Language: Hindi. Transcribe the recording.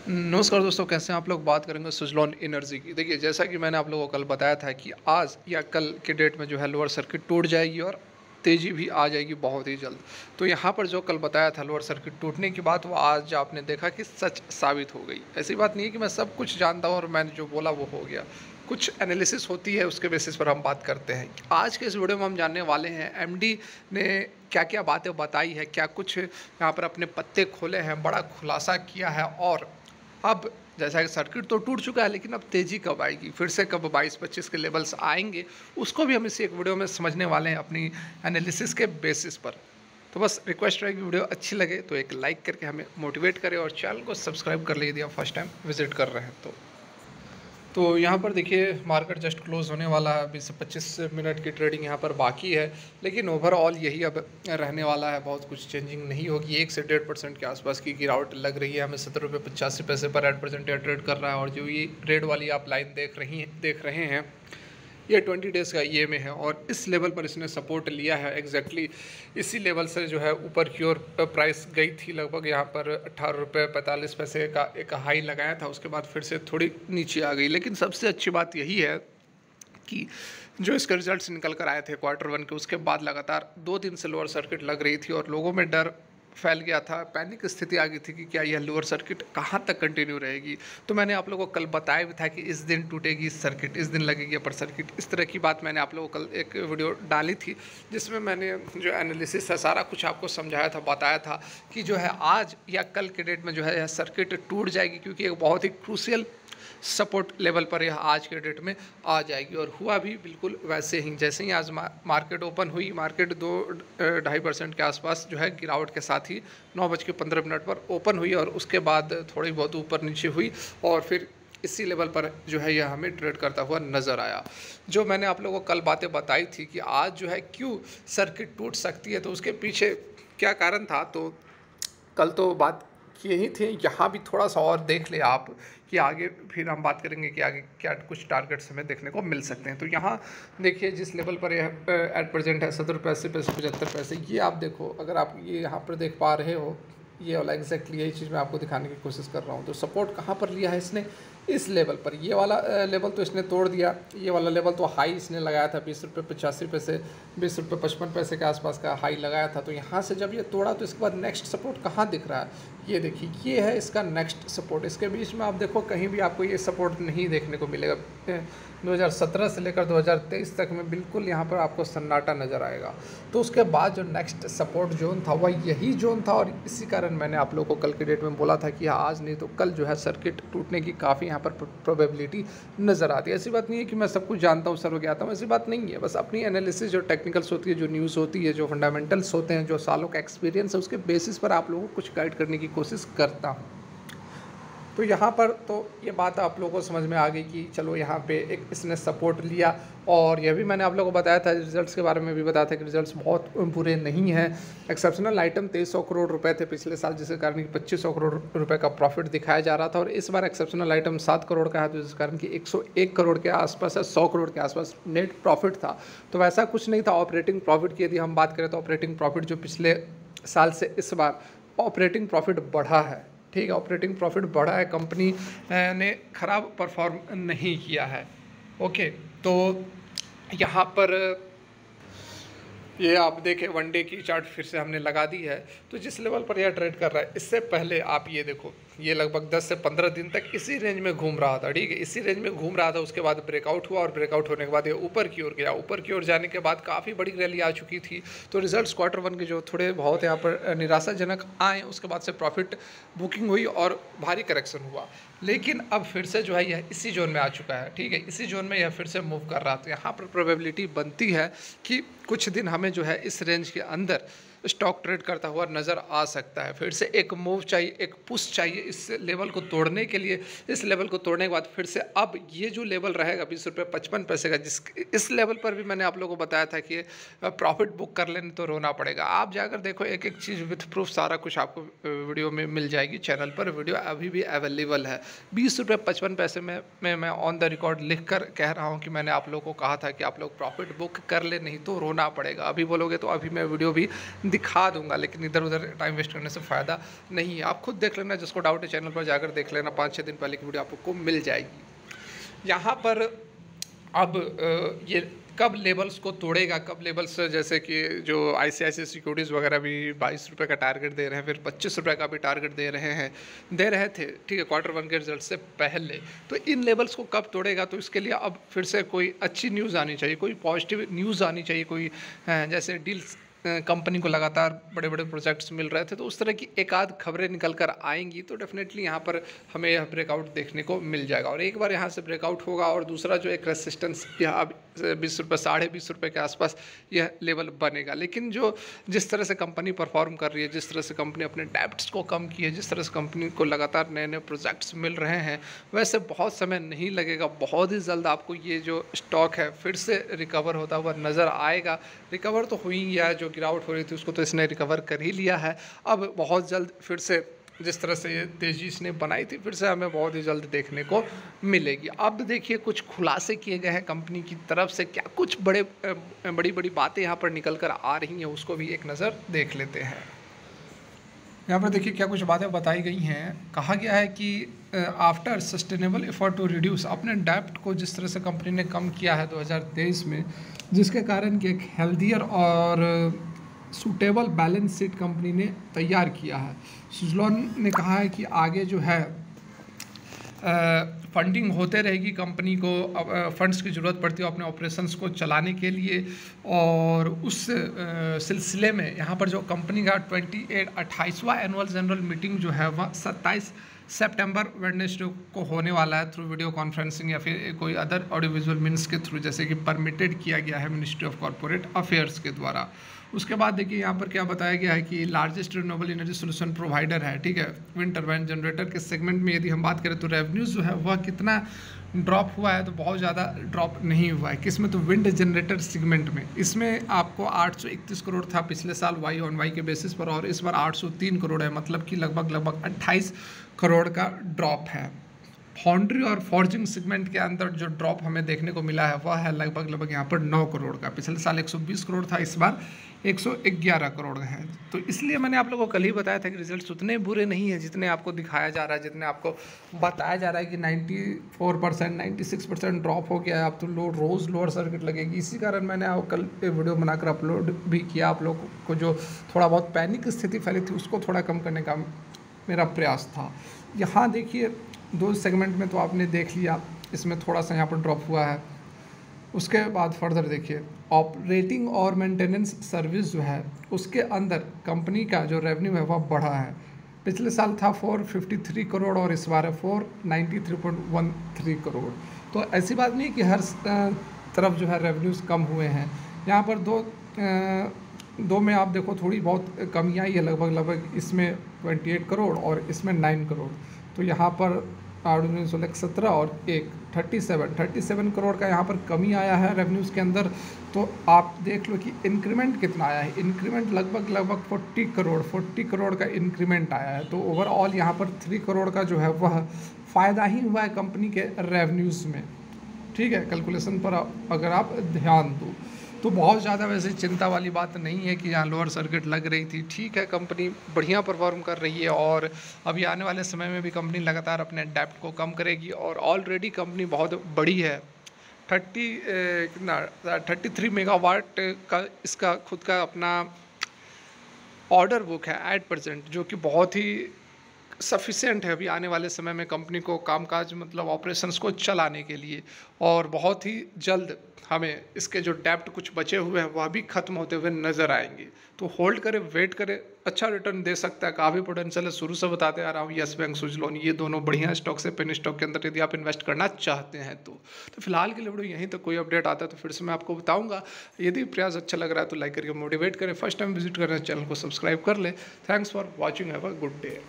नमस्कार दोस्तों, कैसे हैं आप लोग। बात करेंगे सुज़लॉन एनर्जी की। देखिए, जैसा कि मैंने आप लोगों को कल बताया था कि आज या कल के डेट में जो है लोअर सर्किट टूट जाएगी और तेज़ी भी आ जाएगी बहुत ही जल्द। तो यहाँ पर जो कल बताया था लोअर सर्किट टूटने की बात, वो आज आपने देखा कि सच साबित हो गई। ऐसी बात नहीं है कि मैं सब कुछ जानता हूँ और मैंने जो बोला वो हो गया। कुछ एनालिसिस होती है, उसके बेसिस पर हम बात करते हैं। आज के इस वीडियो में हम जानने वाले हैं एमडी ने क्या क्या बातें बताई है, क्या कुछ यहाँ पर अपने पत्ते खोले हैं, बड़ा खुलासा किया है। और अब जैसा कि सर्किट तो टूट चुका है, लेकिन अब तेज़ी कब आएगी, फिर से कब 22-25 के लेवल्स आएंगे, उसको भी हम इसी एक वीडियो में समझने वाले हैं अपनी एनालिसिस के बेसिस पर। तो बस रिक्वेस्ट रहेगी, वीडियो अच्छी लगे तो एक लाइक करके हमें मोटिवेट करें और चैनल को सब्सक्राइब कर लीजिए यदि आप फर्स्ट टाइम विजिट कर रहे हैं तो यहाँ पर देखिए, मार्केट जस्ट क्लोज होने वाला है। 20 से 25 मिनट की ट्रेडिंग यहाँ पर बाकी है, लेकिन ओवरऑल यही अब रहने वाला है। बहुत कुछ चेंजिंग नहीं होगी। 1 से 1.5% के आसपास की गिरावट लग रही है। हमें 17 रुपये 85 पैसे पर 8% ट्रेड कर रहा है। और जो ये रेड वाली आप लाइन देख रहे हैं, ये 20 डेज़ का ईएमए है और इस लेवल पर इसने सपोर्ट लिया है। एग्जैक्टली इसी लेवल से जो है ऊपर की ओर प्राइस गई थी। लगभग यहाँ पर 18 रुपये 45 पैसे का एक हाई लगाया था, उसके बाद फिर से थोड़ी नीचे आ गई। लेकिन सबसे अच्छी बात यही है कि जो इसके रिजल्ट्स निकल कर आए थे Q1 के, उसके बाद लगातार 2 दिन से लोअर सर्किट लग रही थी और लोगों में डर फैल गया था, पैनिक स्थिति आ गई थी कि क्या यह लोअर सर्किट कहाँ तक कंटिन्यू रहेगी। तो मैंने आप लोगों को कल बताया भी था कि इस दिन टूटेगी सर्किट, इस दिन लगेगी अपर सर्किट। इस तरह की बात मैंने आप लोगों को कल एक वीडियो डाली थी, जिसमें मैंने जो एनालिसिस है सारा कुछ आपको समझाया था, बताया था कि जो है आज या कल के डेट में जो है यह सर्किट टूट जाएगी, क्योंकि एक बहुत ही क्रूशियल सपोर्ट लेवल पर यह आज के डेट में आ जाएगी। और हुआ भी बिल्कुल वैसे ही। जैसे ही आज मार्केट ओपन हुई, मार्केट 2-2.5% के आसपास जो है गिरावट के साथ ही 9:15 पर ओपन हुई और उसके बाद थोड़ी बहुत ऊपर नीचे हुई और फिर इसी लेवल पर जो है यह हमें ट्रेड करता हुआ नज़र आया। जो मैंने आप लोगों को कल बातें बताई थी कि आज जो है क्यों सर्किट टूट सकती है, तो उसके पीछे क्या कारण था, तो कल तो बात किए ही थे। यहाँ भी थोड़ा सा और देख ले आप कि आगे फिर हम बात करेंगे कि आगे क्या कुछ टारगेट्स हमें देखने को मिल सकते हैं। तो यहाँ देखिए, जिस लेवल पर यह एट प्रेजेंट है 17 रुपये 80 पैसे 75 पैसे, ये आप देखो, अगर आप ये यहाँ पर देख पा रहे हो, ये वाला एग्जैक्टली यही चीज़ मैं आपको दिखाने की कोशिश कर रहा हूँ। तो सपोर्ट कहाँ पर लिया है इसने, इस लेवल पर। ये वाला लेवल तो इसने तोड़ दिया। ये वाला लेवल तो हाई इसने लगाया था 20 रुपये 85 पैसे 20 रुपये 55 पैसे के आसपास का हाई लगाया था। तो यहाँ से जब ये तोड़ा तो इसके बाद नेक्स्ट सपोर्ट कहाँ दिख रहा है, ये देखिए, ये है इसका नेक्स्ट सपोर्ट। इसके बीच में आप देखो, कहीं भी आपको ये सपोर्ट नहीं देखने को मिलेगा। 2017 से लेकर 2023 तक में बिल्कुल यहाँ पर आपको सन्नाटा नज़र आएगा। तो उसके बाद जो नेक्स्ट सपोर्ट जोन था वह यही जोन था और इसी कारण मैंने आप लोगों को कल के डेट में बोला था कि आज नहीं तो कल जो है सर्किट टूटने की काफ़ी यहाँ पर प्रोबेबिलिटी नज़र आती है। ऐसी बात नहीं है कि मैं सब कुछ जानता हूँ, सर्वज्ञाता हूँ, ऐसी बात नहीं है। बस अपनी एनालिसिस जो टेक्निकल्स होती है, जो न्यूज़ होती है, जो फंडामेंटल्स होते हैं, जो सालों का एक्सपीरियंस है, उसके बेसिस पर आप लोगों को कुछ गाइड करने की कोशिश करता हूँ। तो यहाँ पर तो ये बात आप लोगों को समझ में आ गई कि चलो यहाँ पे एक इसने सपोर्ट लिया। और यह भी मैंने आप लोगों को बताया था, रिजल्ट्स के बारे में भी बताया था कि रिजल्ट्स बहुत बुरे नहीं हैं। एक्सेप्शनल आइटम 2300 करोड़ रुपए थे पिछले साल, जिसके कारण कि 2500 करोड़ रुपए का प्रॉफिट दिखाया जा रहा था। और इस बार एक्सेप्शनल आइटम 7 करोड़ का है, तो जिस कारण कि 101 करोड़ के आसपास है, 100 करोड़ के आसपास नेट प्रॉफिट था। तो वैसा कुछ नहीं था। ऑपरेटिंग प्रॉफिट की यदि हम बात करें तो ऑपरेटिंग प्रॉफिट जो पिछले साल से इस बार ऑपरेटिंग प्रॉफिट बढ़ा है। ठीक है, ऑपरेटिंग प्रॉफिट बढ़ा है, कंपनी ने खराब परफॉर्म नहीं किया है। ओके, तो यहाँ पर ये आप देखें, वन डे की चार्ट फिर से हमने लगा दी है। तो जिस लेवल पर यह ट्रेड कर रहा है, इससे पहले आप ये देखो, ये लगभग 10 से 15 दिन तक इसी रेंज में घूम रहा था। ठीक है, इसी रेंज में घूम रहा था। उसके बाद ब्रेकआउट हुआ और ब्रेकआउट होने के बाद ये ऊपर की ओर गया। ऊपर की ओर जाने के बाद काफ़ी बड़ी रैली आ चुकी थी। तो रिजल्ट्स Q1 के जो थोड़े बहुत यहाँ पर निराशाजनक आए, उसके बाद से प्रॉफिट बुकिंग हुई और भारी करेक्शन हुआ। लेकिन अब फिर से जो है यह इसी जोन में आ चुका है। ठीक है, इसी जोन में यह फिर से मूव कर रहा था। यहाँ पर प्रोबेबिलिटी बनती है कि कुछ दिन हमें जो है इस रेंज के अंदर स्टॉक ट्रेड करता हुआ नज़र आ सकता है। फिर से एक मूव चाहिए, एक पुश चाहिए इस लेवल को तोड़ने के लिए। इस लेवल को तोड़ने के बाद फिर से अब ये जो लेवल रहेगा 20 रुपये 55 पैसे का, जिस इस लेवल पर भी मैंने आप लोगों को बताया था कि प्रॉफिट बुक कर लेने तो रोना पड़ेगा। आप जाकर देखो, एक एक चीज़ विथ प्रूफ सारा कुछ आपको वीडियो में मिल जाएगी चैनल पर। वीडियो अभी भी अवेलेबल है। 20 रुपये 55 पैसे में मैं ऑन द रिकॉर्ड लिख कर कह रहा हूँ कि मैंने आप लोगों को कहा था कि आप लोग प्रॉफिट बुक कर ले, नहीं तो रोना पड़ेगा। अभी बोलोगे तो अभी मैं वीडियो भी दिखा दूंगा, लेकिन इधर उधर टाइम वेस्ट करने से फ़ायदा नहीं है। आप खुद देख लेना, जिसको डाउट है चैनल पर जाकर देख लेना, 5-6 दिन पहले की वीडियो आपको मिल जाएगी। यहाँ पर अब ये कब लेवल्स को तोड़ेगा, कब लेवल्स, जैसे कि जो ICICI सिक्योरिटीज़ वगैरह भी 22 रुपये का टारगेट दे रहे हैं, फिर 25 रुपये का भी टारगेट दे रहे थे, ठीक है, Q1 के रिजल्ट से पहले। तो इन लेवल्स को कब तोड़ेगा, तो इसके लिए अब फिर से कोई अच्छी न्यूज़ आनी चाहिए, कोई पॉजिटिव न्यूज़ आनी चाहिए, कोई जैसे डील्स कंपनी को लगातार बड़े बड़े प्रोजेक्ट्स मिल रहे थे, तो उस तरह की एक आध खबरें निकल कर आएंगी तो डेफिनेटली यहाँ पर हमें यह ब्रेकआउट देखने को मिल जाएगा। और एक बार यहाँ से ब्रेकआउट होगा और दूसरा जो एक रेसिस्टेंस यह अब 20 रुपये, 20.5 रुपये के आसपास यह लेवल बनेगा। लेकिन जिस तरह से कंपनी परफॉर्म कर रही है, जिस तरह से कंपनी अपने डेब्ट्स को कम की है, जिस तरह से कंपनी को लगातार नए नए प्रोजेक्ट्स मिल रहे हैं, वैसे बहुत समय नहीं लगेगा, बहुत ही जल्द आपको ये जो स्टॉक है फिर से रिकवर होता हुआ नज़र आएगा। रिकवर तो हुई ही है, जो गिरावट हो रही थी उसको तो इसने रिकवर कर ही लिया है। अब बहुत जल्द फिर से जिस तरह से ये तेज़ी इसने बनाई थी, फिर से हमें बहुत ही जल्द देखने को मिलेगी। अब देखिए कुछ खुलासे किए गए हैं कंपनी की तरफ से, क्या कुछ बड़ी बड़ी बातें यहाँ पर निकल कर आ रही हैं, उसको भी एक नज़र देख लेते हैं। यहाँ पर देखिए क्या कुछ बातें बताई गई हैं। कहा गया है कि after sustainable effort to reduce, अपने डेप्ट को जिस तरह से कंपनी ने कम किया है 2023 में, जिसके कारण कि एक हेल्दियर और सूटेबल बैलेंस शीट कंपनी ने तैयार किया है। सुजलॉन ने कहा है कि आगे जो है फंडिंग होते रहेगी, कंपनी को फंड्स की ज़रूरत पड़ती है अपने ऑपरेशंस को चलाने के लिए, और उस सिलसिले में यहाँ पर जो कंपनी का 28वां एनुअल जनरल मीटिंग जो है वह 27 सितंबर वेडनेसडे को होने वाला है, थ्रू वीडियो कॉन्फ्रेंसिंग या फिर कोई अदर ऑडियो विजुअल मीन्स के थ्रू, जैसे कि परमिटेड किया गया है मिनिस्ट्री ऑफ कॉरपोरेट अफेयर्स के द्वारा। उसके बाद देखिए यहाँ पर क्या बताया गया है कि largest renewable energy solution provider है, ठीक है, विंड टर्बाइन जनरेटर के सेगमेंट में यदि हम बात करें तो रेवेन्यूज़ जो है वह कितना ड्रॉप हुआ है, तो बहुत ज़्यादा ड्रॉप नहीं हुआ है। किसमें, तो विंड जनरेटर सेगमेंट में। इसमें आपको 831 करोड़ था पिछले साल वाई ऑन वाई के बेसिस पर, और इस बार 803 करोड़ है, मतलब कि लगभग 28 करोड़ का ड्रॉप है। फाउंड्री और फॉर्जिंग सेगमेंट के अंदर जो ड्रॉप हमें देखने को मिला है वह है लगभग यहाँ पर 9 करोड़ का। पिछले साल 120 करोड़ था, इस बार 111 करोड़ है। तो इसलिए मैंने आप लोगों को कल ही बताया था कि रिजल्ट्स उतने बुरे नहीं है जितने आपको दिखाया जा रहा है, जितने आपको बताया जा रहा है कि 94%, 96% ड्रॉप हो गया है, अब तो रोज़ लोअर सर्किट लगेगी। इसी कारण मैंने कल वीडियो बनाकर अपलोड भी किया। आप लोगों को जो थोड़ा बहुत पैनिक स्थिति फैली थी उसको थोड़ा कम करने का मेरा प्रयास था। यहाँ देखिए 2 सेगमेंट में तो आपने देख लिया, इसमें थोड़ा सा यहाँ पर ड्रॉप हुआ है। उसके बाद फर्दर देखिए ऑपरेटिंग और मेंटेनेंस सर्विस जो है उसके अंदर कंपनी का जो रेवेन्यू है वह बढ़ा है। पिछले साल था 453 करोड़ और इस बार है 493.13 करोड़। तो ऐसी बात नहीं कि हर तरफ जो है रेवेन्यूज़ कम हुए हैं। यहाँ पर दो में आप देखो थोड़ी बहुत कमी आई है, लगभग इसमें 28 करोड़ और इसमें 9 करोड़। तो यहाँ पर 17 और 37 करोड़ का यहाँ पर कमी आया है रेवेन्यूज़ के अंदर। तो आप देख लो कि इंक्रीमेंट कितना आया है। इंक्रीमेंट लगभग 40 करोड़ का इंक्रीमेंट आया है। तो ओवरऑल यहाँ पर 3 करोड़ का जो है वह फ़ायदा ही हुआ है कंपनी के रेवेन्यूज़ में, ठीक है। कैलकुलेशन पर अगर आप ध्यान दो तो बहुत ज़्यादा वैसे चिंता वाली बात नहीं है कि यहाँ लोअर सर्किट लग रही थी, ठीक है। कंपनी बढ़िया परफॉर्म कर रही है और अभी आने वाले समय में भी कंपनी लगातार अपने डेप्ट को कम करेगी। और ऑलरेडी कंपनी बहुत बड़ी है, 33 मेगावाट का इसका खुद का अपना ऑर्डर बुक है एट प्रेजेंट, जो कि बहुत ही सफिशिएंट है अभी आने वाले समय में कंपनी को कामकाज मतलब ऑपरेशंस को चलाने के लिए। और बहुत ही जल्द हमें इसके जो डेप्ट कुछ बचे हुए हैं वह भी खत्म होते हुए नज़र आएंगे। तो होल्ड करें, वेट करें, अच्छा रिटर्न दे सकता है, काफ़ी पोटेंशियल है। शुरू से बताते आ रहा हूँ यस बैंक, सुजलॉन, ये दोनों बढ़िया स्टॉक से पेनी स्टॉक के अंदर यदि आप इन्वेस्ट करना चाहते हैं तो फिलहाल के लिए वीडियो यहीं तक। कोई अपडेट आता है तो फिर से मैं आपको बताऊंगा। यदि प्रयास अच्छा लग रहा है तो लाइक करके मोटिवेट करें। फर्स्ट टाइम विजिट कर रहे हैं चैनल को सब्सक्राइब कर ले। Thanks for watching, have a good day.